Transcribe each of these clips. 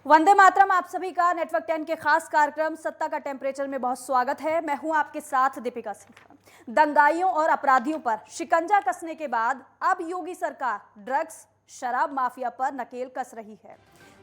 वंदे मातरम। आप सभी का नेटवर्क 10 के खास कार्यक्रम सत्ता का टेम्परेचर में बहुत स्वागत है। मैं हूं आपके साथ दीपिका सिंह। दंगाइयों और अपराधियों पर शिकंजा कसने के बाद अब योगी सरकार ड्रग्स शराब माफिया पर नकेल कस रही है।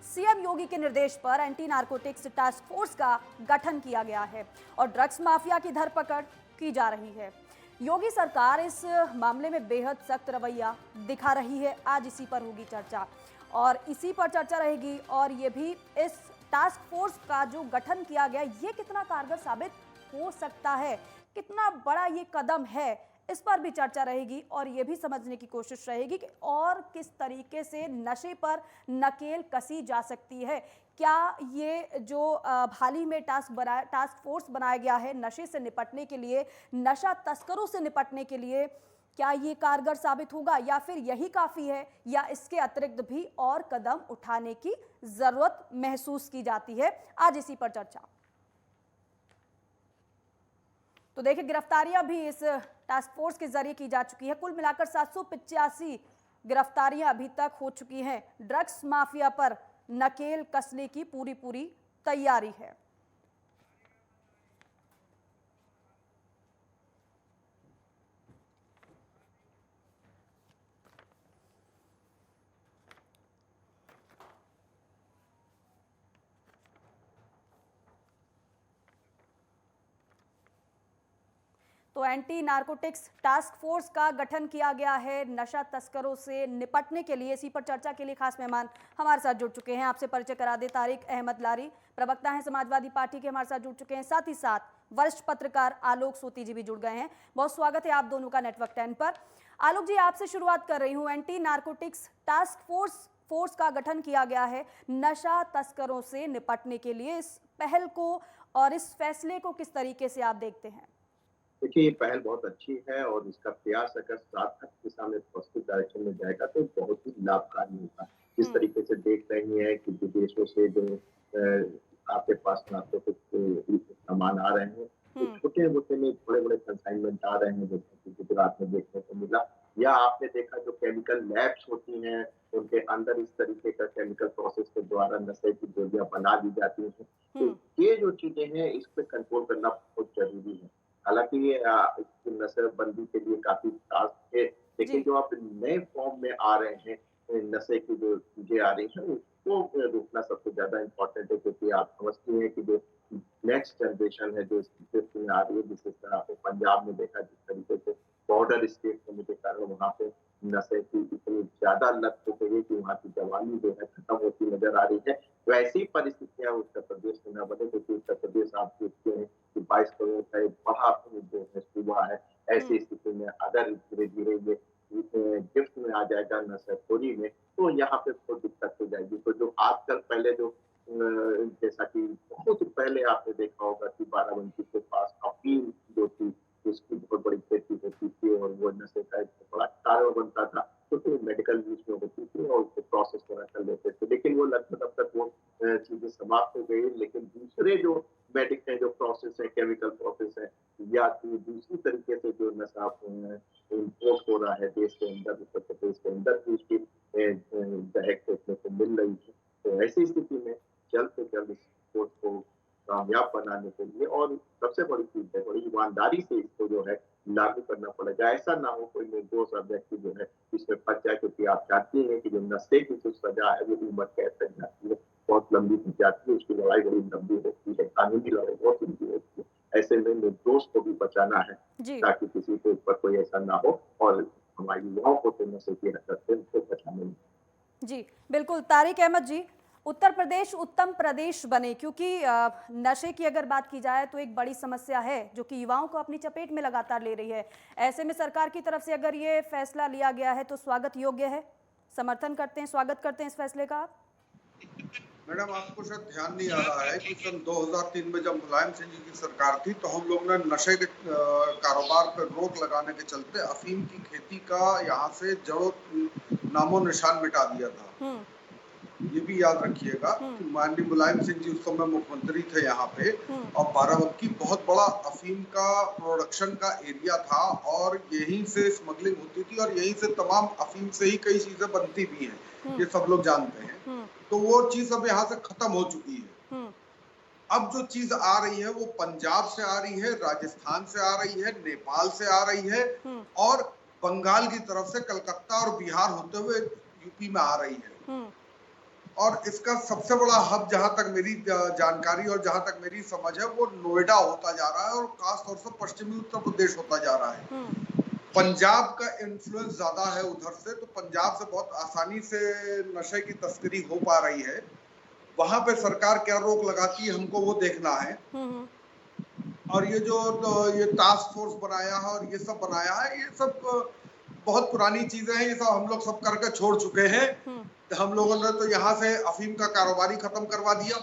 सीएम योगी के निर्देश पर एंटी नारकोटिक्स टास्क फोर्स का गठन किया गया है और ड्रग्स माफिया की धरपकड़ की जा रही है। योगी सरकार इस मामले में बेहद सख्त रवैया दिखा रही है। आज इसी पर होगी चर्चा और इसी पर चर्चा रहेगी। और ये भी इस टास्क फोर्स का जो गठन किया गया ये कितना कारगर साबित हो सकता है, कितना बड़ा ये कदम है, इस पर भी चर्चा रहेगी। और ये भी समझने की कोशिश रहेगी कि और किस तरीके से नशे पर नकेल कसी जा सकती है। क्या ये जो हाल ही में टास्क फोर्स बनाया गया है नशे से निपटने के लिए, नशा तस्करों से निपटने के लिए, क्या ये कारगर साबित होगा या फिर यही काफी है, या इसके अतिरिक्त भी और कदम उठाने की जरूरत महसूस की जाती है? आज इसी पर चर्चा। तो देखिए, गिरफ्तारियां भी इस टास्क फोर्स के जरिए की जा चुकी है। कुल मिलाकर 785 गिरफ्तारियां अभी तक हो चुकी हैं। ड्रग्स माफिया पर नकेल कसने की पूरी तैयारी है। तो एंटी नारकोटिक्स टास्क फोर्स का गठन किया गया है नशा तस्करों से निपटने के लिए। इसी पर चर्चा के लिए खास मेहमान हमारे साथ जुड़ चुके हैं। आपसे परिचय करा दे, तारिक अहमद लारी प्रवक्ता हैं समाजवादी पार्टी के, हमारे साथ जुड़ चुके हैं। साथ ही साथ वरिष्ठ पत्रकार आलोक सोती जी भी जुड़ गए हैं। बहुत स्वागत है आप दोनों का नेटवर्क 10 पर। आलोक जी, आपसे शुरुआत कर रही हूँ। एंटी नारकोटिक्स टास्क फोर्स का गठन किया गया है नशा तस्करों से निपटने के लिए। इस पहल को और इस फैसले को किस तरीके से आप देखते हैं? देखिए, ये पहल बहुत अच्छी है और इसका प्रयास अगर सार्थक दिशा में पॉजिटिव डायरेक्शन में जाएगा तो बहुत ही लाभकारी होगा। जिस तरीके से देख रहे हैं कि विदेशों से जो आपके पास नार्कोटिक सामान आ रहे हैं, तो छोटे-मोटे में बड़े-बड़े कंसाइनमेंट आ रहे हैं, जैसे कि गुजरात में देखने को मिला। या आपने देखा जो केमिकल लैब्स होती हैं, उनके अंदर इस तरीके का केमिकल प्रोसेस के द्वारा नशे की गोलियाँ बना दी जाती हैं। तो ये जो चीज़ें हैं, इस पे कंट्रोल करना बहुत ज़रूरी है। हालाँकि ये नशेबंदी के लिए काफ़ी टास्क थे, लेकिन जो अब नए फॉर्म में आ रहे हैं, नशे की जो चीज़ें आ रही हैं, उसको रोकना सबसे ज़्यादा इम्पोर्टेंट है, क्योंकि आप समझती हैं कि जो नेक्स्ट जनरेशन है, जो इस क्षेत्र में आ रही है, जिस तरह आपने पंजाब में देखा, जिस तरीके से बॉर्डर स्टेट होने के कारण वहाँ पे नशे की इतनी ज़्यादा लत हो गई है कि वहाँ की जवानी जो है खत्म होती नज़र आ रही है। वैसी परिस्थितियाँ उत्तर प्रदेश में न बने, क्योंकि उत्तर प्रदेश आप देखते हैं कि 22 करोड़ का एक बड़ा जो है सूबा है। ऐसी स्थिति में अगर धीरे-धीरे ये गिरफ्त में आ जाएगा नशाखोरी में, तो यहाँ पे बहुत दिक्कत हो जाएगी। तो जो आजकल पहले जो जैसा कि बहुत पहले आपने देखा होगा कि बाराबंकी के पास अफ़ीम जो थी, उसकी बहुत बड़ी खेती होती थी और वो नशे का एक बड़ा कारण बनता था। तो फिर मेडिकल यूज़ में होती थी और उसको प्रोसेस वगैरह कर लेते थे। लेकिन वो लगभग अब तक वो चीज़ें समाप्त हो गई। लेकिन दूसरे जो जो प्रोसेस है, केमिकल प्रोसेस है, या फिर दूसरी तरीके से जो नशा इम्पोर्ट हो रहा है देश के अंदर, उत्तर प्रदेश के अंदर भी उसकी दहक देखने को मिल रही है। तो ऐसी स्थिति में जल्द से जल्द इस कोर्स को कामयाब बनाने के लिए, और सबसे बड़ी चीज़ है, बड़ी ईमानदारी से इसको जो है लागू करना पड़ेगा। ऐसा ना हो कोई निर्दोष व्यक्ति जो है इसमें फँस जाए, क्योंकि आप जानती हैं कि जो नशे की जो सज़ा है वो उम्र कैद तक जाती है, बहुत लंबी हो जाती है, उसकी लड़ाई बड़ी लंबी होती है, कानूनी लड़ाई बहुत लंबी होती है। ऐसे में निर्दोष को भी बचाना है, ताकि किसी के ऊपर कोई ऐसा ना हो, और हमारे युवाओं को तो नशे की हरकत से उनको बचाने में। जी बिल्कुल। तारिक अहमद जी, उत्तर प्रदेश उत्तम प्रदेश बने, क्योंकि नशे की अगर बात की जाए तो एक बड़ी समस्या है जो कि युवाओं को अपनी चपेट में लगातार ले रही है। ऐसे में सरकार की तरफ से अगर ये फैसला लिया गया है तो स्वागत योग्य है। समर्थन करते हैं, स्वागत करते हैं इस फैसले का आप? मैडम, आपको शायद ध्यान नहीं आ रहा है कि सन 2003 में जब मुलायम सिंह जी की सरकार थी तो हम लोग ने नशे के कारोबार पर रोक लगाने के चलते अफीम की खेती का यहाँ से जड़ों नामो निशान मिटा दिया था। ये भी याद रखिएगा कि माननीय मुलायम सिंह जी उस समय मुख्यमंत्री थे यहाँ पे, और बाराबंकी बहुत बड़ा अफीम का प्रोडक्शन का एरिया था और यहीं से स्मगलिंग होती थी और यहीं से तमाम अफीम से ही कई चीजें बनती भी हैं, ये सब लोग जानते हैं। तो वो चीज अब यहाँ से खत्म हो चुकी है। अब जो चीज आ रही है वो पंजाब से आ रही है, राजस्थान से आ रही है, नेपाल से आ रही है और बंगाल की तरफ से कलकत्ता और बिहार होते हुए यूपी में आ रही है। और इसका सबसे बड़ा हब, जहां तक मेरी जानकारी और जहां तक मेरी समझ है, वो नोएडा होता जा रहा है और खास तौर से पश्चिमी उत्तर प्रदेश होता जा रहा है। पंजाब का इन्फ्लुएंस ज्यादा है उधर से, तो पंजाब से बहुत आसानी से नशे की तस्करी हो पा रही है। वहां पे सरकार क्या रोक लगाती है हमको वो देखना है। और ये जो ये टास्क फोर्स बनाया है और ये सब बनाया है, ये सब बहुत पुरानी चीजें हैं, ये सब हम लोग सब करके छोड़ चुके हैं। हम लोगों ने तो यहाँ से अफीम का कारोबारी खत्म करवा दिया।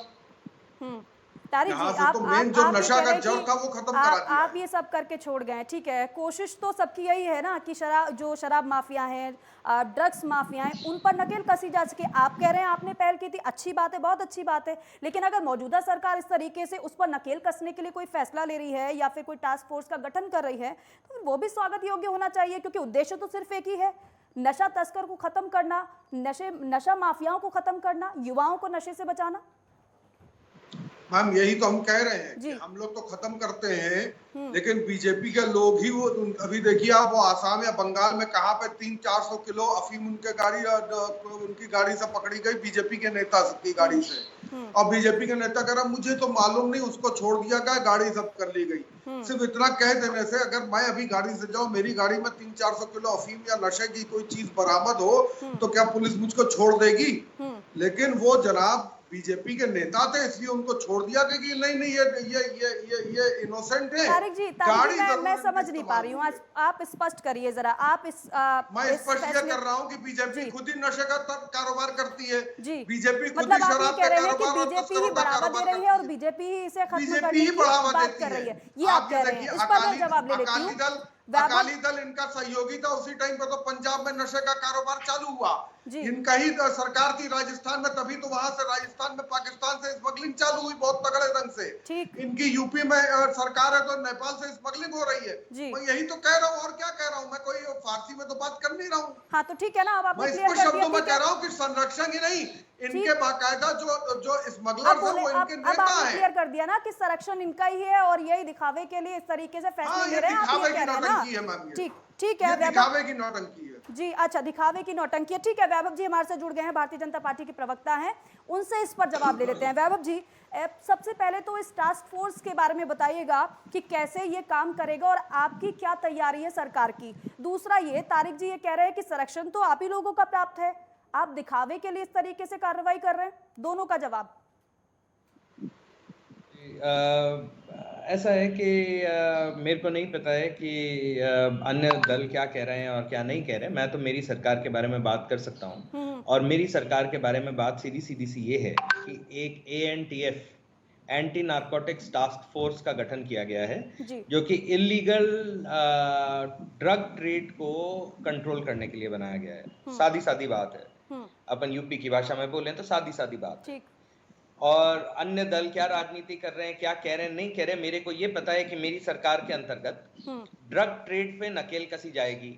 तारिक यहाँ जी, से तो मेन जो नशा का जड़ था वो खत्म करा दिया। आप ये सब करके छोड़ गए, ठीक है। कोशिश तो सबकी यही है ना कि शराब माफिया हैं, ड्रग्स माफिया हैं, उन पर नकेल कसी जा सके। आप कह रहे हैं आपने पहल की थी, अच्छी बात है, बहुत अच्छी बात है, लेकिन अगर मौजूदा सरकार इस तरीके से उस पर नकेल कसने के लिए कोई फैसला ले रही है या फिर कोई टास्क फोर्स का गठन कर रही है, तो वो भी स्वागत योग्य होना चाहिए, क्योंकि उद्देश्य तो सिर्फ एक ही है, नशा तस्कर को खत्म करना, नशा माफियाओं को खत्म करना, युवाओं को नशे से बचाना। मैम यही तो हम कह रहे हैं कि हम लोग तो खत्म करते हैं, लेकिन बीजेपी के लोग ही वो, अभी देखिए आप, वो आसाम या बंगाल में कहाँ पे 300-400 किलो अफीम उनकी गाड़ी से पकड़ी गई, बीजेपी के नेता की गाड़ी से। और बीजेपी के नेता कह रहा मुझे तो मालूम नहीं, उसको छोड़ दिया गया, गाड़ी सब कर ली गई। सिर्फ इतना कह देने से, अगर मैं अभी गाड़ी से जाऊं, मेरी गाड़ी में 300-400 किलो अफीम या नशे की कोई चीज बरामद हो, तो क्या पुलिस मुझको छोड़ देगी? लेकिन वो जनाब बीजेपी के नेता थे, इसलिए उनको छोड़ दिया कि नहीं ये इनोसेंट है। तारिक जी, मैं समझ नहीं पा रही हूँ, आप स्पष्ट करिए जरा। आप मैं स्पष्ट ये कर रहा हूँ कि बीजेपी खुद ही नशे का कारोबार करती है। बीजेपी खुद मतलब ही आप ये शराब कह का रहे हैं कि कारोबार बीजेपी ही बढ़ावा दे रही है और बीजेपी ही इसे खत्म करने की बात कर रही है, ये आप कह रहे हैं। इस पर मैं जवाब ले लेती हूँ। अकाली दल इनका सहयोगी था, उसी टाइम पर तो पंजाब में नशे का कारोबार चालू हुआ। इनका ही सरकार थी राजस्थान में, तभी तो वहां से राजस्थान में पाकिस्तान से स्मगलिंग चालू हुई बहुत तगड़े ढंग से। इनकी यूपी में सरकार है तो नेपाल से स्मगलिंग हो रही है। मैं यही तो कह रहा हूँ, और क्या कह रहा हूँ, मैं कोई फारसी में तो बात कर नहीं रहा हूँ। हाँ तो ठीक है ना, अब आपने मैं इसको शब्दों में कह रहा हूँ कि संरक्षण ही नहीं, इनके बाकायदा जो स्मगलर है वो इनके नेता हैं। क्लियर कर दिया ना कि संरक्षण इनका ही है और यही दिखावे के लिए इस तरीके से फैसले ले रहे हैं, आप ये कह रहे हैं ना। ठीक है, दिखावे की नौटंकी है जी। अच्छा, दिखावे की नौटंकी है, ठीक है। वैभव जी हमारे से जुड़ गए हैं, भारतीय जनता पार्टी के प्रवक्ता हैं, उनसे इस पर जवाब ले लेते हैं। वैभव जी, सबसे पहले तो इस टास्क फोर्स के बारे में बताइएगा कि कैसे ये काम करेगा और आपकी क्या तैयारी है सरकार की। दूसरा ये, तारिक जी ये कह रहे हैं कि संरक्षण तो आप ही लोगों का प्राप्त है, आप दिखावे के लिए इस तरीके से कार्रवाई कर रहे हैं, दोनों का जवाब। ऐसा है कि मेरे को नहीं पता है कि अन्य दल क्या कह रहे हैं और क्या नहीं कह रहे हैं। मैं तो मेरी सरकार के बारे में बात कर सकता हूं, और मेरी सरकार के बारे में बात सीधी सी ये है कि एक ANTF, anti narcotics task force का गठन किया गया है, जो कि इलीगल ड्रग ट्रेड को कंट्रोल करने के लिए बनाया गया है। सादी बात है, अपन यूपी की भाषा में बोलें तो सादी बात है। और अन्य दल क्या राजनीति कर रहे हैं, क्या कह रहे हैं, नहीं कह रहे, मेरे को ये पता है कि मेरी सरकार के अंतर्गत ड्रग ट्रेड पे नकेल कसी जाएगी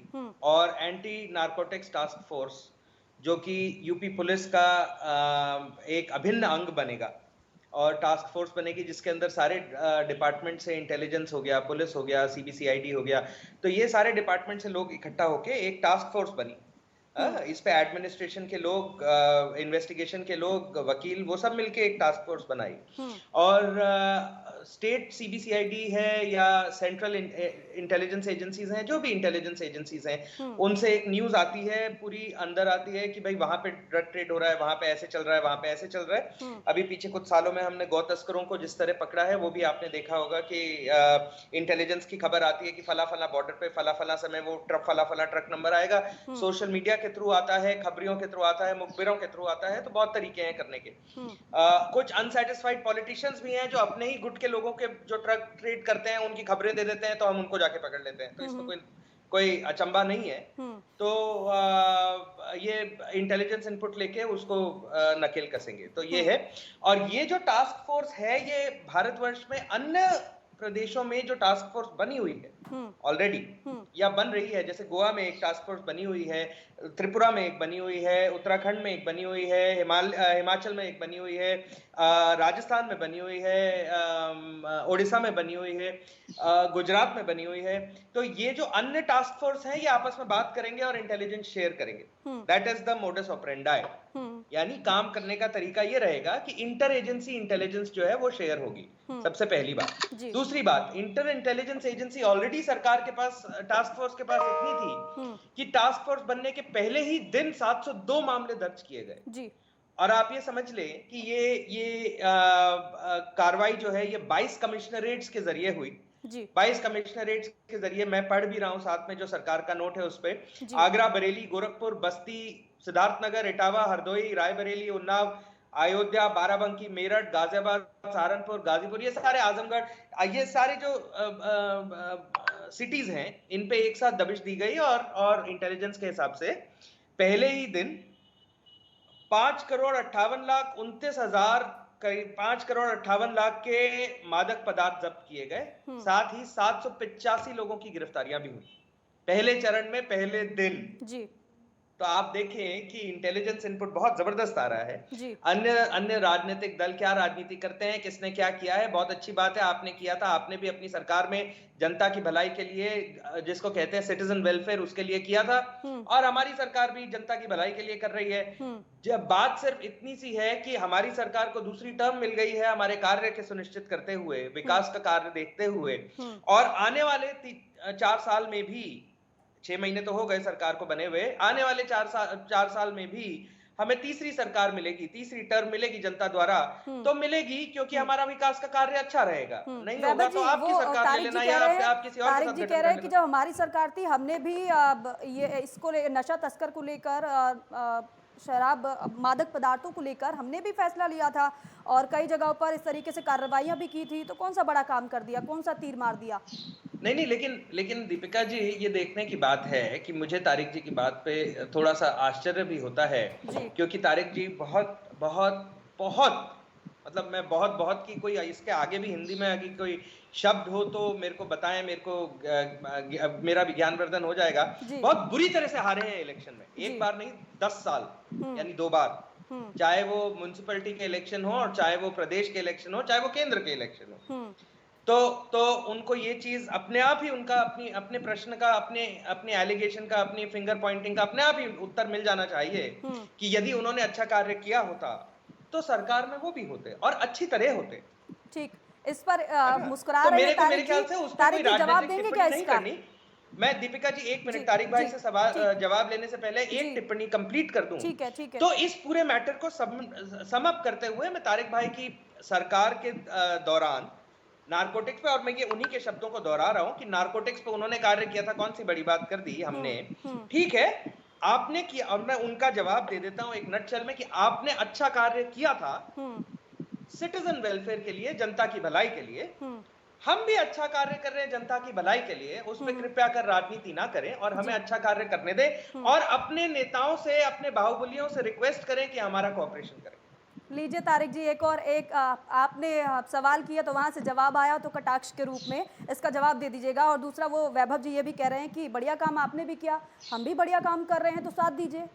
और एंटी नार्कोटिक्स टास्क फोर्स, जो कि यूपी पुलिस का एक अभिन्न अंग बनेगा और टास्क फोर्स बनेगी, जिसके अंदर सारे डिपार्टमेंट से, इंटेलिजेंस हो गया, पुलिस हो गया, CBCID हो गया, तो ये सारे डिपार्टमेंट से लोग इकट्ठा होके एक टास्क फोर्स बनी। इस पे एडमिनिस्ट्रेशन के लोग, इन्वेस्टिगेशन के लोग, वकील, वो सब मिलके एक टास्क फोर्स बनाई। और स्टेट CBCID है या सेंट्रल इंटेलिजेंस एजेंसीज हैं, जो भी इंटेलिजेंस एजेंसीज हैं, उनसे एक न्यूज आती है, पूरी अंदर आती है कि भाई वहां पे ड्रग ट्रेड हो रहा है, वहां पे ऐसे चल रहा है, वहां पे ऐसे चल रहा है। अभी पीछे कुछ सालों में हमने गौ तस्करों को जिस तरह पकड़ा है, वो भी आपने देखा होगा कि इंटेलिजेंस की खबर आती है कि फला बॉर्डर पे फला समय वो फला ट्रक नंबर आएगा। सोशल मीडिया के थ्रू आता है, खबरियों के थ्रू आता है, मुखबिरों के थ्रू आता है, तो बहुत तरीके हैं करने के। कुछ अनसैटिस्फाइड पॉलिटिशियंस भी हैं जो अपने ही गुट के लोगों के जो ट्रक ट्रेड करते हैं उनकी खबरें दे देते हैं, तो हम उनको जाके पकड़ लेते हैं, तो इसमें कोई अचंबा नहीं है। तो ये इंटेलिजेंस इनपुट लेके उसको नकेल कसेंगे। तो ये है। और ये जो टास्क फोर्स है, ये भारतवर्ष में अन्य प्रदेशों में जो टास्क फोर्स बनी हुई है ऑलरेडी या बन रही है, जैसे गोवा में एक टास्क फोर्स बनी हुई है, त्रिपुरा में एक बनी हुई है, उत्तराखंड में एक बनी हुई है, हिमाचल में एक बनी हुई है, राजस्थान में बनी हुई है, ओडिशा में बनी हुई है, गुजरात में बनी हुई है। तो ये जो अन्य टास्क फोर्स हैं, ये आपस में बात करेंगे और इंटेलिजेंस शेयर करेंगे। That is the modus operandi. यानी काम करने का तरीका ये रहेगा कि इंटर एजेंसी इंटेलिजेंस जो है वो शेयर होगी, सबसे पहली बात। दूसरी बात, इंटर इंटेलिजेंस एजेंसी ऑलरेडी सरकार के पास, टास्क फोर्स के पास इतनी थी कि टास्क फोर्स बनने के पहले ही दिन 702 मामले दर्ज किए गए। और आप ये समझ लें कि ये कार्रवाई जो है ये 22 कमिश्नरेट्स के जरिए हुई। 22 कमिश्नरेट्स के जरिए, मैं पढ़ भी रहा हूं साथ में जो सरकार का नोट है उस पे, आगरा, बरेली, गोरखपुर, बस्ती, सिद्धार्थनगर, इटावा, हरदोई, रायबरेली, उन्नाव, अयोध्या, बाराबंकी, मेरठ, गाजियाबाद, सहारनपुर, गाजीपुर, ये सारे, आजमगढ़, ये सारे जो सिटीज हैं, इन पे एक साथ दबिश दी गई। और इंटेलिजेंस के हिसाब से पहले ही दिन 5,58,29,000 करीब 5,58,00,000 के मादक पदार्थ जब्त किए गए। साथ ही 785 लोगों की गिरफ्तारियां भी हुई पहले चरण में, पहले दिन। तो आप देखें कि इंटेलिजेंस इनपुट बहुत जबरदस्त आ रहा है। अन्य राजनीतिक दल क्या राजनीति करते हैं, किसने क्या किया है, बहुत अच्छी बात है, आपने किया था। आपने भी अपनी सरकार में जनता की भलाई के लिए, जिसको कहते हैं सिटीजन वेलफेयर, उसके लिए किया था। और हमारी सरकार भी जनता की भलाई के लिए कर रही है। जब बात सिर्फ इतनी सी है कि हमारी सरकार को दूसरी टर्म मिल गई है हमारे कार्य के सुनिश्चित करते हुए, विकास का कार्य देखते हुए, और आने वाले 4 साल में भी, 6 महीने तो हो गए सरकार को बने हुए, आने वाले 4 साल में भी हमें तीसरी सरकार मिलेगी, तीसरी टर्म मिलेगी जनता द्वारा, तो मिलेगी, क्योंकि हमारा विकास का कार्य अच्छा रहेगा। नहीं होगा तो आपकी सरकार ले लेना, या आप किसी और के साथ जी कह रहे हैं कि जब हमारी सरकार थी हमने भी ये इसको नशा तस्कर को लेकर, शराब, मादक पदार्थों को लेकर हमने भी फैसला लिया था और कई जगहों पर इस तरीके से कार्रवाइयां भी की थी। तो कौन सा बड़ा काम कर दिया, कौन सा तीर मार दिया? नहीं, लेकिन दीपिका जी, ये देखने की बात है कि मुझे तारिक जी की बात पे थोड़ा सा आश्चर्य भी होता है, क्योंकि तारिक जी बहुत मतलब मैं बहुत की कोई इसके आगे भी हिंदी में अगर कोई शब्द हो तो मेरे को बताएं, मेरा भी ज्ञानवर्धन हो जाएगा। बहुत बुरी तरह से हारे हैं इलेक्शन में, एक बार नहीं 10 साल, यानी 2 बार, चाहे वो म्युनिसिपैलिटी के इलेक्शन हो, और चाहे वो प्रदेश के इलेक्शन हो, चाहे वो केंद्र के इलेक्शन हो। तो उनको ये चीज अपने आप ही, उनका अपने प्रश्न का, अपने एलिगेशन का, अपनी फिंगर पॉइंटिंग का अपने आप ही उत्तर मिल जाना चाहिए कि यदि उन्होंने अच्छा कार्य किया होता तो सरकार में वो भी होते और अच्छी तरह होते। ठीक, इस पर मुस्कुरा रहे हैं मेरे ख्याल से उस पर कोई राजनीतिक टिप्पणी नहीं करनी। मैं दीपिका जी 1 मिनट तारिक भाई से जवाब लेने से पहले एक टिप्पणी कंप्लीट कर दूं। ठीक है। तो इस पूरे मैटर को सम अप करते हुए मैं तारिक भाई की सरकार के दौरान नारकोटिक्स पे, और मैं ये उन्हीं के शब्दों को दोहरा रहा हूं कि नारकोटिक्स पे उन्होंने कार्य किया था, कौन सी बड़ी बात कर दी हमने, ठीक है, आपने किया। और मैं उनका जवाब दे देता हूं एक नटशेल में कि आपने अच्छा कार्य किया था सिटीजन वेलफेयर के लिए, जनता की भलाई के लिए। हम भी अच्छा कार्य कर रहे हैं जनता की भलाई के लिए, उसमें कृपया कर राजनीति ना करें और हमें अच्छा कार्य करने दें, और अपने नेताओं से, अपने बाहुबलियों से रिक्वेस्ट करें कि हमारा कोऑपरेशन करें। लीजिए तारिक जी, एक आपने सवाल किया तो वहां से जवाब आया, तो कटाक्ष के रूप में इसका जवाब दे दीजिएगा। और दूसरा, वो वैभव जी ये भी कह रहे हैं कि बढ़िया काम आपने भी किया, हम भी बढ़िया काम कर रहे हैं, तो साथ दीजिए।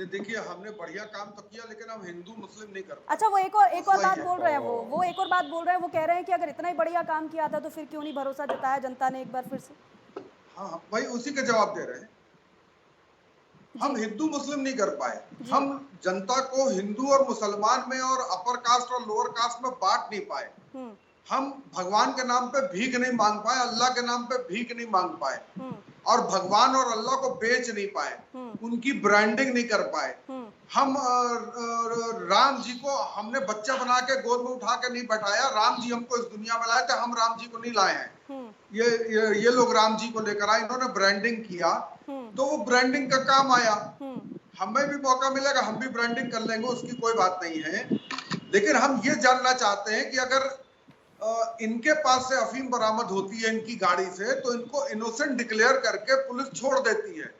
देखिए, हमने बढ़िया काम तो किया, लेकिन हम हिंदू मुस्लिम नहीं कर। अच्छा, वो एक और बात बोल रहे हैं, वो एक और बात बोल रहे हैं, वो कह रहे हैं कि अगर इतना ही बढ़िया काम किया था तो फिर क्यों नहीं भरोसा जताया जनता ने एक बार फिर से? हाँ भाई, उसी का जवाब दे रहे हैं। हम हिंदू मुस्लिम नहीं कर पाए, हम जनता को हिंदू और मुसलमान में और अपर कास्ट और लोअर कास्ट में बांट नहीं पाए। हम भगवान के नाम पे भीख नहीं मांग पाए, अल्लाह के नाम पे भीख नहीं मांग पाए, और भगवान और अल्लाह को बेच नहीं पाए, उनकी ब्रांडिंग नहीं कर पाए। हम राम जी को हमने बच्चा बना के गोद में उठा के नहीं बैठाया। राम जी हमको इस दुनिया में लाए थे, हम राम जी को नहीं लाए हैं। ये लोग राम जी को लेकर आए, इन्होंने ब्रांडिंग किया, तो वो ब्रांडिंग का काम आया। हमें भी मौका मिलेगा, हम भी ब्रांडिंग कर लेंगे, उसकी कोई बात नहीं है। लेकिन हम ये जानना चाहते हैं कि अगर इनके पास से अफीम बरामद होती है इनकी गाड़ी से, तो इनको इनोसेंट डिक्लेयर करके पुलिस छोड़ देती है।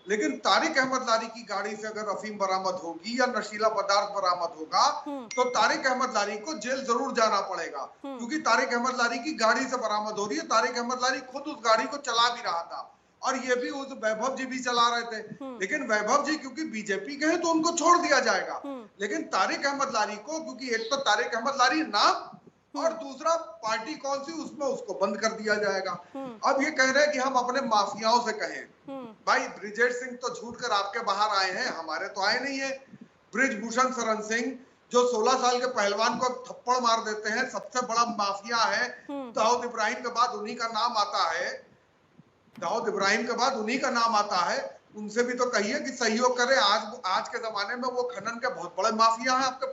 लेकिन तारिक अहमद लारी की गाड़ी से अगर अफीम बरामद होगी या नशीला पदार्थ बरामद होगा तो तारिक अहमद लारी को जेल जरूर जाना पड़ेगा, क्योंकि तारिक अहमद लारी की गाड़ी से बरामद हो रही है। तारिक अहमद लारी खुद उस गाड़ी को चला भी रहा था और ये भी उस वैभव जी भी चला रहे थे, लेकिन वैभव जी क्योंकि बीजेपी के हैं तो उनको छोड़ दिया जाएगा। लेकिन तारिक अहमद लारी को, क्योंकि एक तो तारिक अहमद लारी नाम और दूसरा पार्टी कौन सी, उसमें उसको बंद कर दिया जाएगा। अब ये कह रहे हैं कि हम अपने माफियाओं से कहें, भाई ब्रिजेश सिंह तो छूट कर आपके बाहर आए हैं, हमारे तो आए नहीं है। ब्रिजभूषण शरण सिंह जो 16 साल के पहलवान को थप्पड़ मार देते हैं, सबसे बड़ा माफिया है। दाऊद इब्राहिम के बाद उन्हीं का नाम आता है, दाऊद इब्राहिम के बाद उन्हीं का नाम आता है। उनसे भी तो कहिए कि सहयोग करे। आज के जमाने में वो खनन के बहुत बड़े माफिया हैं। आपके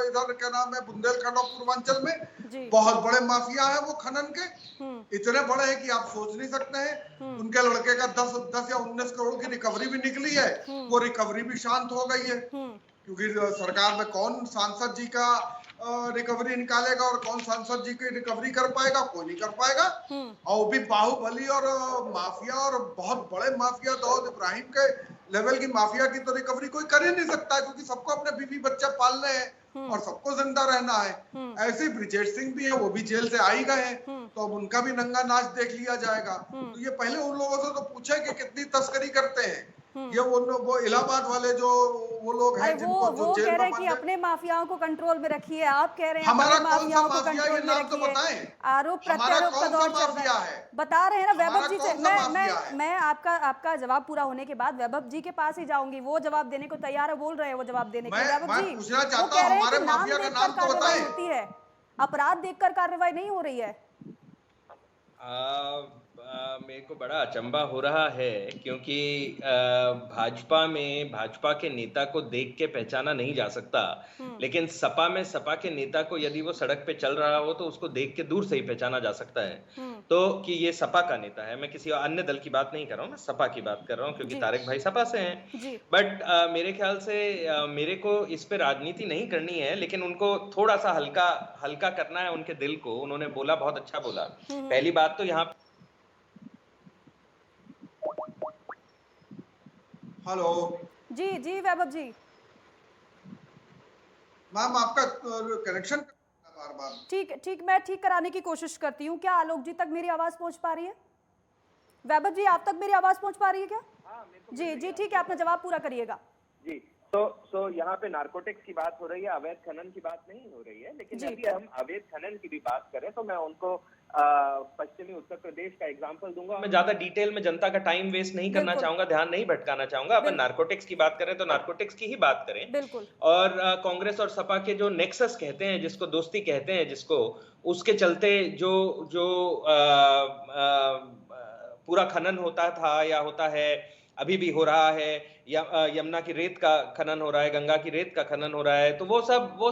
इधर क्या नाम है, बुंदेलखंड और पूर्वांचल में बहुत बड़े माफिया है वो खनन के, इतने बड़े हैं कि आप सोच नहीं सकते हैं। उनके लड़के का 10 या 19 करोड़ की रिकवरी भी निकली है, वो रिकवरी भी शांत हो गई है, क्योंकि सरकार में कौन सांसद जी का रिकवरी निकालेगा और कौन सांसद जी की रिकवरी कर पाएगा, कोई नहीं कर पाएगा। और वो भी बाहुबली और माफिया और बहुत बड़े माफिया दाऊद इब्राहिम के लेवल की माफिया की तो रिकवरी कोई कर ही नहीं सकता, क्योंकि सबको अपने बीवी बच्चा पालने हैं और सबको जिंदा रहना है। ऐसे ब्रिजेश सिंह भी है, वो भी जेल से आ ही गए हैं, तो अब उनका भी नंगा नाच देख लिया जाएगा। तो ये पहले उन लोगों से तो पूछे कि कितनी तस्करी करते हैं। ये वो इलाहाबाद वाले जो वो लोग हैं जिनको जो जेल कह रहे में हैं कि अपने माफियाओं को कंट्रोल में रखिए, आप कह रहे हैं हमारा अपने कौन सा माफियाओं को माफिया, ये कंट्रोल में नाम तो रखिए। बताएं। आरोप हमारा प्रत्यारोप का कौन सा दौर चल माफिया रहा है, है? बता रहे हैं ना वैभव हमारा जी से। कौन सा माफिया है? मैं आपका जवाब पूरा होने के बाद वैभव जी के पास ही जाऊंगी, वो जवाब देने को तैयार है, बोल रहे हैं वो जवाब देने के लिए। वैभव जी पूछना वो चाहता कह हूं रहे हैं हमारे कि नाम माफिया का देखकर नाम तो कार्रवाई बताएं। होती है, अपराध देखकर कार्रवाई नहीं हो रही है। मेरे को बड़ा अचंभा हो रहा है, क्योंकि भाजपा के नेता को देख के पहचाना नहीं जा सकता, लेकिन सपा में सपा के नेता को यदि वो सड़क पे चल रहा हो तो उसको देख के दूर से ही पहचाना जा सकता है। तो कि ये सपा का नेता है, मैं किसी अन्य दल की बात नहीं कर रहा हूँ, मैं सपा की बात कर रहा हूँ, क्योंकि तारिक भाई सपा से हैं। बट मेरे ख्याल से मेरे को इस पे राजनीति नहीं करनी है, लेकिन उनको थोड़ा सा हल्का करना है उनके दिल को। उन्होंने बोला, बहुत अच्छा बोला। पहली बात तो यहाँ हेलो जी वैभव जी, मैम आपका कनेक्शन बार ठीक, मैं ठीक कराने की कोशिश करती हूँ। क्या आलोक जी तक मेरी आवाज पहुंच पा रही है? वैभव जी आप तक मेरी आवाज पहुंच पा रही है क्या? जी ठीक है, अपना जवाब पूरा करिएगा। जी तो यहाँ पे नारकोटिक्स की बात हो रही है, अवैध खनन की बात नहीं हो रही है। लेकिन यदि हम अवैध खनन की भी बात करें तो मैं उनको पश्चिमी उत्तर प्रदेश का एग्जांपल दूंगा। मैं ज्यादा डिटेल में जनता का टाइम वेस्ट नहीं करना चाहूंगा, ध्यान नहीं भटकाना चाहूंगा। अपन नारकोटिक्स की बात करें तो नारकोटिक्स की ही बात करें। बिल्कुल। और कांग्रेस और सपा के जो नेक्सस कहते हैं, जिसको दोस्ती कहते हैं, जिसको उसके चलते जो पूरा खनन होता था या होता है, अभी भी हो रहा है, यमुना की रेत का खनन हो रहा है, गंगा की रेत का खनन हो रहा है, तो वो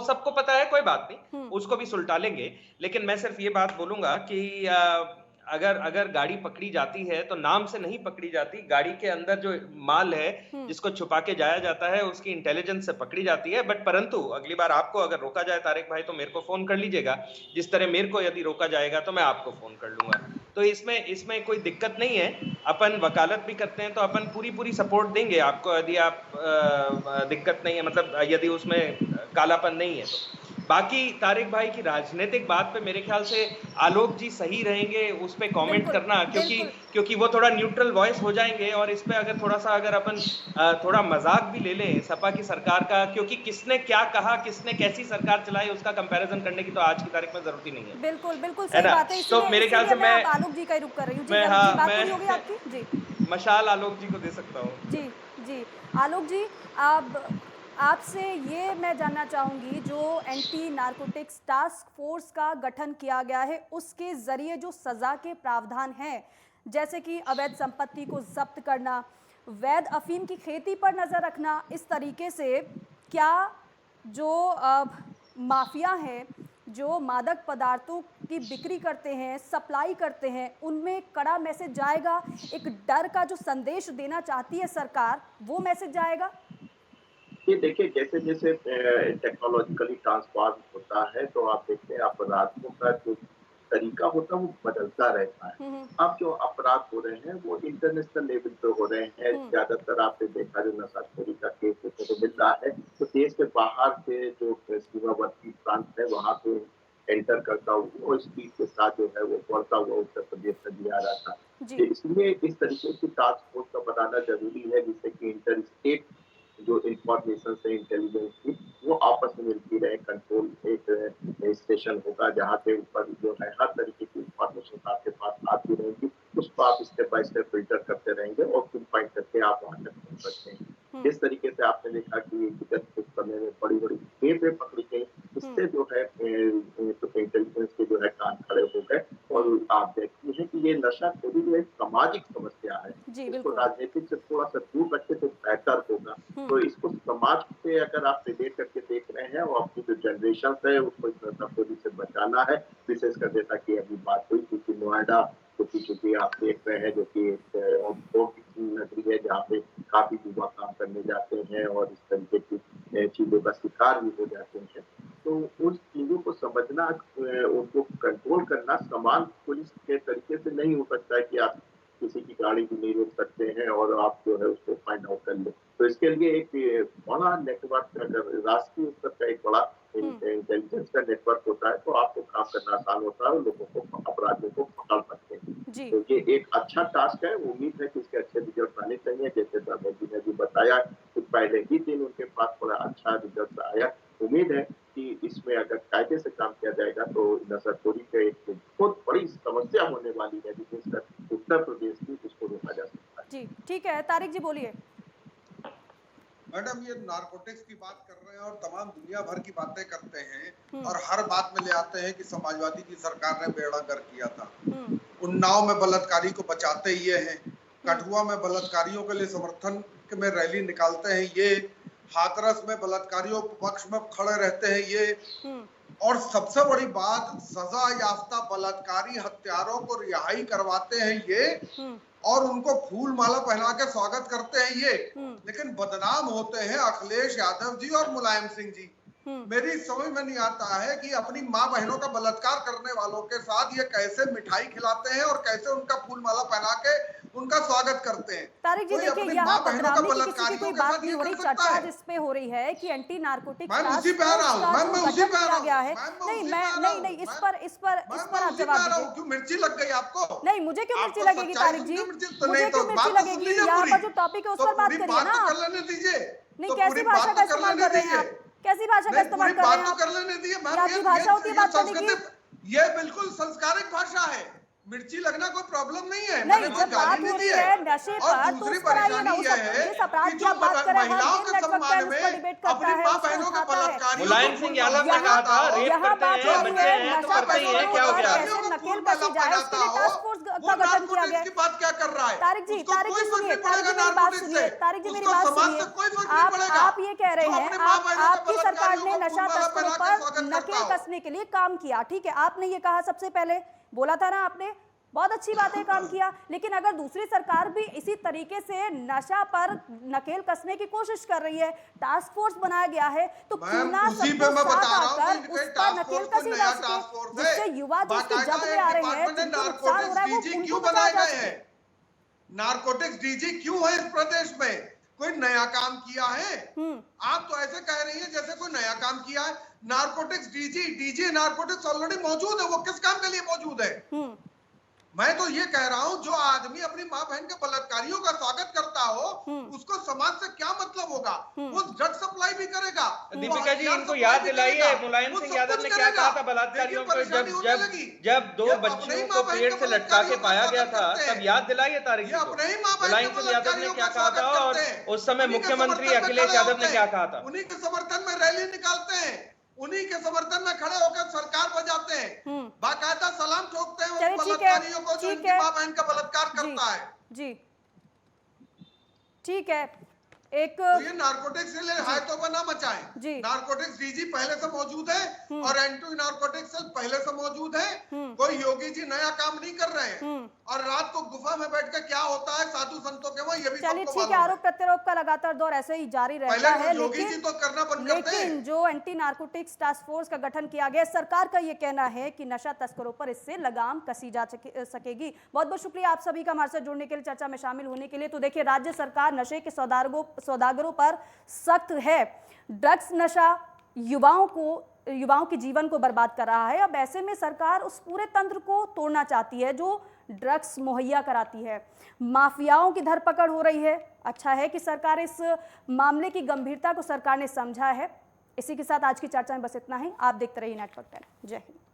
सबको पता है, कोई बात नहीं, उसको भी सुलटा लेंगे। लेकिन मैं सिर्फ ये बात बोलूंगा कि अगर गाड़ी पकड़ी जाती है तो नाम से नहीं पकड़ी जाती, गाड़ी के अंदर जो माल है जिसको छुपा के जाया जाता है उसकी इंटेलिजेंस से पकड़ी जाती है। बट परंतु अगली बार आपको अगर रोका जाए तारिक भाई, तो मेरे को फोन कर लीजिएगा, जिस तरह मेरे को यदि रोका जाएगा तो मैं आपको फोन कर लूंगा। तो इसमें कोई दिक्कत नहीं है। अपन वकालत भी करते हैं तो अपन पूरी सपोर्ट देंगे आपको, यदि आप दिक्कत नहीं है, मतलब यदि उसमें कालापन नहीं है तो। बाकी तारिक भाई की राजनीतिक बात पे मेरे ख्याल से आलोक जी सही रहेंगे उस पे कमेंट करना, क्योंकि वो थोड़ा न्यूट्रल वॉइस हो जाएंगे। और इस पे अगर अपन थोड़ा मजाक भी ले लें सपा की सरकार का, क्योंकि किसने क्या कहा, किसने कैसी सरकार चलाई, उसका कंपैरिजन करने की तो आज की तारीख में जरूरत ही नहीं है। बिल्कुल सही बात है। तो मेरे ख्याल से मैं आलोक जी का ही रुख कर रही हूँ। जी मशाल आलोक जी को दे सकता हूँ। जी आलोक जी, आपसे ये मैं जानना चाहूँगी, जो एंटी नारकोटिक्स टास्क फोर्स का गठन किया गया है उसके ज़रिए जो सज़ा के प्रावधान हैं, जैसे कि अवैध संपत्ति को जब्त करना, वैध अफीम की खेती पर नज़र रखना, इस तरीके से क्या जो माफिया हैं, जो मादक पदार्थों की बिक्री करते हैं, सप्लाई करते हैं, उनमें कड़ा मैसेज जाएगा? एक डर का जो संदेश देना चाहती है सरकार, वो मैसेज जाएगा? ये देखिए, जैसे जैसे टेक्नोलॉजिकली ट्रांसफॉर्म होता है तो आप देखते हैं अपराधियों का जो तरीका होता है वो बदलता रहता है। अब जो अपराध हो रहे हैं वो इंटरनेशनल लेवल पे हो रहे हैं। ज्यादातर आपने देखा जो नशाखोरी का केस देखने को मिल रहा है तो देश के बाहर से जो सीमावर्ती प्रांत है वहाँ पे एंटर करता हुआ वो स्पीड के साथ जो है वो बढ़ता हुआ उत्तर प्रदेश में भी आ रहा था। इसलिए इस तरीके की टास्क फोर्स का बनाना जरूरी है जिससे कि इंटर स्टेट जो इंफॉर्मेशन है इंटेलिजेंस की वो आपस में मिलती रहे। कंट्रोल एक स्टेशन होगा जहाँ पे ऊपर जो है हर तरीके की इंफॉर्मेशन आपके पास आती रहेगी, उसको आप स्टेप बाय स्टेप फिल्टर करते रहेंगे और पिन पॉइंट करके आप वहां तक पहुंच सकते हैं। जिस तरीके से आपने देखा कि विगत कुछ समय में बड़ी बड़ी खेपें पकड़ी गई, इससे जो है इंटेलिजेंस के जो है कान खड़े हो गए। और आप देखते हैं कि ये नशाखोरी जो एक सामाजिक समस्या है, इसको राजनीतिक से थोड़ा सा दूर रखे तो बेहतर होगा। तो इसको समाज से अगर आप रिलेट करके देख रहे हैं और अपनी जो जनरेशन है उसको इस नशाखोरी से बचाना है। विशेषकर जैसा कि अभी बात हुई क्योंकि नोएडा चूंकि आप देख रहे हैं जो कि नगरी है जहाँ पे काफी युवा काम करने जाते हैं और इस तरीके की चीजों का शिकार भी हो जाते हैं। तो उस चीजों को समझना उनको कंट्रोल करना समान पुलिस के तरीके से नहीं हो सकता है कि आप किसी की गाड़ी भी नहीं रोक सकते हैं और आप जो है उसको फाइंड आउट कर ले। तो इसके लिए एक बड़ा नेटवर्क अगर राष्ट्रीय स्तर का एक बड़ा इंटेलिजेंस का नेटवर्क होता है तो आपको काम करना आसान होता है और लोगों को अपराधियों को पकड़ सकते हैं। तो ये एक अच्छा टास्क है। उम्मीद है कि इसके अच्छे रिजल्ट आने चाहिए। जैसे धर्मेंद्र जी ने भी बताया कुछ पहले ही दिन उनके पास थोड़ा अच्छा रिजल्ट आया। उम्मीद है कि इसमें अगर कायदे से काम किया जाएगा तो नशाखोरी का एक बहुत बड़ी समस्या होने वाली है विशेषकर उत्तर प्रदेश की, जिसको रोका जा सकता है। जी ठीक है, तारिक जी बोलिए। मैडम ये नारकोटिक्स की बात कर रहे हैं और तमाम दुनिया भर की बातें करते हैं और हर बात में ले आते हैं कि समाजवादी की सरकार ने बेड़ा गर्क किया था। उन्नाव में बलात्कारी को बचाते ही ये हैं, कठुआ में बलात्कारियों के लिए समर्थन में रैली निकालते हैं ये, हाथरस में बलात्कारियों पक्ष में खड़े रहते हैं ये, और सबसे बड़ी बात सजा याफ्ता बलात्कारी हत्यारों को रिहाई करवाते हैं ये और उनको फूल माला पहना के स्वागत करते हैं ये। लेकिन बदनाम होते हैं अखिलेश यादव जी और मुलायम सिंह जी। मेरी समझ में नहीं आता है कि अपनी माँ बहनों का बलात्कार करने वालों के साथ ये कैसे मिठाई खिलाते हैं और कैसे उनका फूल माला पहना के उनका स्वागत करते हैं। तारिक जी देखिए, यहाँ बदनामी की किसी की कोई बात नहीं हो रही, चर्चा जिसपे हो रही है कि एंटी नारकोटिक्स गया है। नहीं इस पर आप जवाब दीजिए। क्यों मिर्ची लग गई आपको? नहीं, मुझे क्यों मिर्ची लगेगी तारिक जी? मुझे क्यों मिर्ची लगेगी? यहाँ पर जो टॉपिक है उस पर बात करिए ना। नहीं, कैसी भाषा का इस्तेमाल कर रहे हैं आप? कैसी भाषा का इस्तेमाल कर रहे हैं आप? आपकी भाषा होती है बात करने की? ये बिल्कुल संस्कारिक भाषा है। मिर्ची लगना कोई प्रॉब्लम नहीं है। नहीं, जब बात हो रही है नशे पर तो उस पर आइए ना, जिस अपराध की आप बात कर रहे हैं नेटवर्क पर उस पर डिबेट करता है, उसको उठाता है। मुलायम सिंह यादव ने कहा था रेप करते हैं बच्चे हैं तो करते ही हैं, क्या हो गया? कैसे नकेल कसी जाए उसके लिए टास्क फोर्स का गठन किया गया है। बात क्या कर रहा है तारिक जी सुनिए, तारिक जी मेरी बात सुनिए, तारिक जी मेरी बात सुनिए। आप ये कह रहे हैं आपकी सरकार ने नशा तस्करों पर नकेल कसने के लिए काम किया, ठीक है, आपने ये कहा सबसे पहले, बोला था ना आपने, बहुत अच्छी बात है, काम किया। लेकिन अगर दूसरी सरकार भी इसी तरीके से नशा पर नकेल कसने की कोशिश कर रही है, टास्क फोर्स बनाया गया है, तो क्यों ना सबको साथ आकर उस पर नकेल कसी जा सके, जिससे युवा जो उसकी जद में आ रहे हैं, जिनको नुकसान हो रहा है, वो उनको बचाया जा सके। नारकोटिक्स डीजी क्यों है इस प्रदेश में? कोई नया काम किया है? आप तो ऐसे कह रही हैं जैसे कोई नया काम किया है। नारकोटिक्स डीजी नारकोटिक्स ऑलरेडी मौजूद है, वो किस काम के लिए मौजूद है? मैं तो ये कह रहा हूँ जो आदमी अपनी माँ बहन के बलात्कारियों का स्वागत करता हो उसको समाज से क्या मतलब होगा? वो ड्रग सप्लाई भी करेगा। दीपिका जी इनको याद दिलाइए मुलायम सिंह यादव ने क्या कहा था बलात्कारियों को जब दो बच्चियों को पेड़ से लटका के पाया गया था, तब याद दिलाइए तारिक जी को मुलायम सिंह यादव ने क्या कहा था और उस समय मुख्यमंत्री अखिलेश यादव ने क्या कहा था। उन्हीं के समर्थन में रैली निकालते हैं, उन्हीं के समर्थन में खड़े होकर सरकार बजाते हैं, बाकायदा सलाम ठोकते हैं उन बलात्कारियों को जो उनकी मां बहन का बलात्कार करता है। जी ठीक है, एक तो ये नारकोटिक्स के लिए हाथों पर ना मचाएं। नारकोटिक्स डीजी पहले से मौजूद है और एंटी नारकोटिक्स सेल पहले से मौजूद है। कोई योगी जी नया काम नहीं कर रहे हैं। और रात को गुफा में बैठ के क्या होता है साधु संतों के हुआ ये भी चलिए सबको ठीक है, मालूम आरोप प्रत्यारोप का लगातार दौर ऐसे ही जारी रहता पहले है, योगी जी तो करना बंद करते हैं। लेकिन जो एंटी नारकोटिक्स टास्क फोर्स का गठन किया गया, सरकार का ये कहना है कि नशा तस्करों पर इससे लगाम कसी जा सकेगी। बहुत बहुत शुक्रिया आप सभी का हमारे साथ जुड़ने के लिए, चर्चा में शामिल होने के लिए। तो देखिए, राज्य सरकार नशे के सौदागरों पर सख्त है। ड्रग्स नशा युवाओं के जीवन को बर्बाद कर रहा है। अब ऐसे में सरकार उस पूरे तंत्र को तोड़ना चाहती है जो ड्रग्स मुहैया कराती है। माफियाओं की धरपकड़ हो रही है। अच्छा है कि सरकार इस मामले की गंभीरता को सरकार ने समझा है। इसी के साथ आज की चर्चा में बस इतना ही। आप देखते रहिए नेटवर्क 10। जय हिंद।